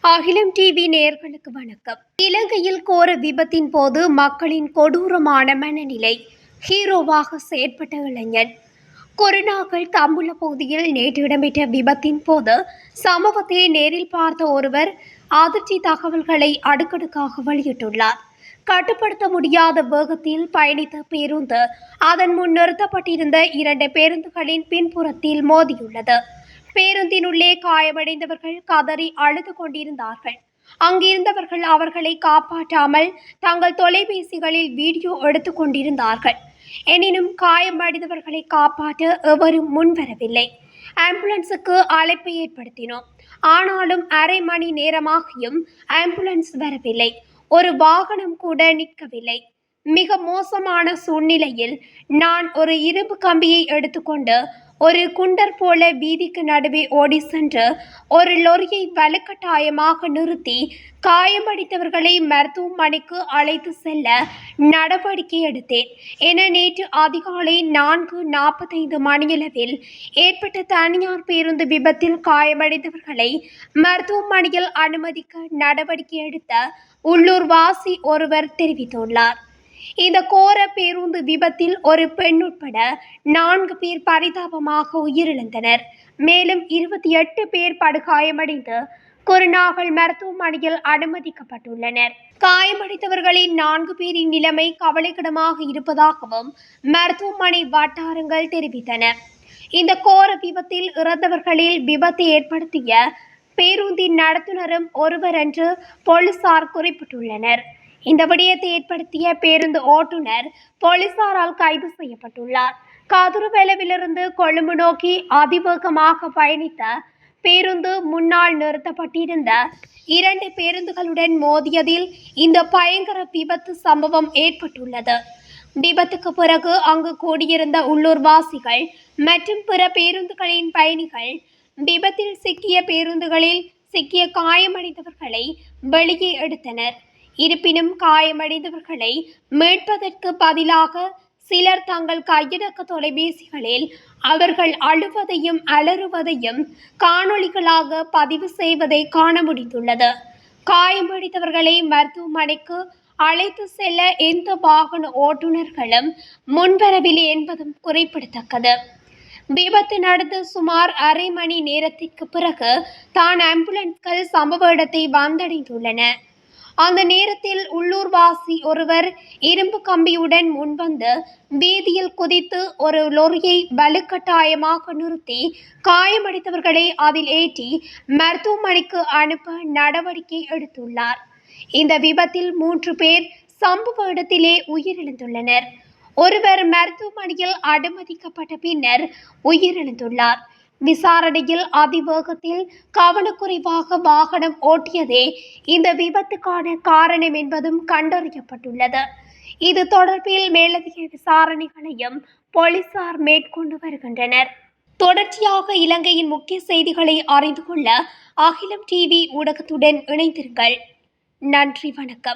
அகிலம் டிவி நேயர்களுக்கு வணக்கம். இலங்கையில் கோர விபத்தின் போது மக்களின் கொடூரமான மனநிலை. ஹீரோவாக செயற்பட்ட இளைஞன். கொரோனாக்கள் தம்புள்ள பகுதியில் நேற்று இடம்பெற்ற விபத்தின் போது சம்பவத்தை நேரில் பார்த்த ஒருவர் அதிர்ச்சி தகவல்களை அடுக்கடுக்காக வெளியிட்டுள்ளார். கட்டுப்படுத்த முடியாத வேகத்தில் பயணித்த பேருந்து அதன் முன் நிறுத்தப்பட்டிருந்த 2 பேருந்துகளின் பின்புறத்தில் மோதியுள்ளது. பேருந்தினுள்ளே காயமடைந்தவர்கள் கதறி அழுது கொண்டிருந்தார்கள். அங்கிருந்தவர்கள் அவர்களை காப்பாற்றாமல் தங்கள் தொலைபேசிகளில் வீடியோ எடுத்துக் கொண்டிருந்தார்கள். எனினும் காயமடைந்தவர்களை காப்பாற்ற எவரும் முன்வரவில்லை. ஆம்புலன்ஸுக்கு அழைப்பு ஏற்படுத்தினோம். ஆனாலும் அரை மணி நேரமாகியும் ஆம்புலன்ஸ் வரவில்லை. ஒரு வாகனம் கூட நிற்கவில்லை. மிக மோசமான சூழ்நிலையில் நான் ஒரு இரும்பு கம்பியை எடுத்துக்கொண்டு ஒரு குண்டர் போல வீதிக்கு நடுவே ஓடி சென்று ஒரு லொரியை வலுக்கட்டாயமாக நிறுத்தி காயமடைந்தவர்களை மருத்துவமனைக்கு அழைத்து செல்ல நடவடிக்கை எடுத்தேன் என நேற்று அதிகாலை 4:45 மணியளவில் ஏற்பட்ட தனியார் பேருந்து விபத்தில் காயமடைந்தவர்களை மருத்துவமனையில் அனுமதிக்க நடவடிக்கை எடுத்த உள்ளூர் வாசி ஒருவர் தெரிவித்துள்ளார். இந்த கோர பேருந்து விபத்தில் ஒரு பெண் உட்பட 4 பேர் பரிதாபமாக உயிரிழந்தனர். மேலும் 28 பேர் படுகாயமடைந்து குருநாகல் மருத்துவமனையில் அனுமதிக்கப்பட்டுள்ளனர். காயமடைந்தவர்களின் 4 பேரின் நிலைமை கவலைக்கிடமாக இருப்பதாகவும் மருத்துவமனை வட்டாரங்கள் தெரிவித்தன. இந்த கோர விபத்தில் இறந்தவர்களில் விபத்தை ஏற்படுத்திய பேருந்தின் நடத்துனரும் ஒருவர் என்று போலீசார் குறிப்பிட்டுள்ளனர். இந்த விடயத்தை ஏற்படுத்திய பேருந்து ஓட்டுநர் போலீசாரால் கைது செய்யப்பட்டுள்ளார். கதுருவெலவிலிருந்து கொழும்பு நோக்கி அதிவேகமாக பயணித்த பேருந்து முன்னால் நிறுத்தப்பட்டிருந்த 2 பேருந்துகளுடன் மோதியதில் இந்த பயங்கர விபத்து சம்பவம் ஏற்பட்டுள்ளது. விபத்துக்கு பிறகு அங்கு கூடியிருந்த உள்ளூர்வாசிகள் மற்றும் பிற பேருந்துகளின் பயணிகள் விபத்தில் சிக்கிய பேருந்துகளில் சிக்கிய காயமடைந்தவர்களை வெளியே எடுத்தனர். இருப்பினும் காயமடைந்தவர்களை மீட்பதற்கு பதிலாக சிலர் தங்கள் கையடக்க தொலைபேசிகளில் அவர்கள் அழுவதையும் அலறுவதையும் காணொளிகளாக பதிவு செய்வதை காண முடிந்துள்ளது. காயமடைந்தவர்களை மருத்துவமனைக்கு அழைத்து செல்ல எந்த வாகன ஓட்டுநர்களும் முன்வரவில்லை என்பதும் குறிப்பிடத்தக்கது. விபத்து நடந்து சுமார் அரை மணி நேரத்திற்கு பிறகு தான் ஆம்புலன்ஸ்கள் சம்பவ இடத்தை வந்தடைந்துள்ளன. அந்த நேரத்தில் உள்ளூர்வாசி ஒருவர் இரும்பு கம்பியுடன் முன்வந்து வீதியில் குதித்து ஒரு லொரியை வலுக்கட்டாயமாக நிறுத்தி காயமடைந்தவர்களை அதில் ஏற்றி மருத்துவமனைக்கு அனுப்ப நடவடிக்கை எடுத்துள்ளார். இந்த விபத்தில் 3 பேர் சம்பவ இடத்திலே உயிரிழந்துள்ளனர். ஒருவர் மருத்துவமனையில் அனுமதிக்கப்பட்ட பின்னர் உயிரிழந்துள்ளார். விசாரணையில் அதிவேகத்தில் கவனக்குறைவாக வாகனம் ஓட்டியதே இந்த விபத்துக்கான காரணம் என்பதும் கண்டறியப்பட்டுள்ளது. இது தொடர்பில் மேலதிக விசாரணைகளையும் போலீசார் மேற்கொண்டு வருகின்றனர். தொடர்ச்சியாக இலங்கையின் முக்கிய செய்திகளை அறிந்து கொள்ள அகிலம் டிவி ஊடகத்துடன் இணைந்திருங்கள். நன்றி, வணக்கம்.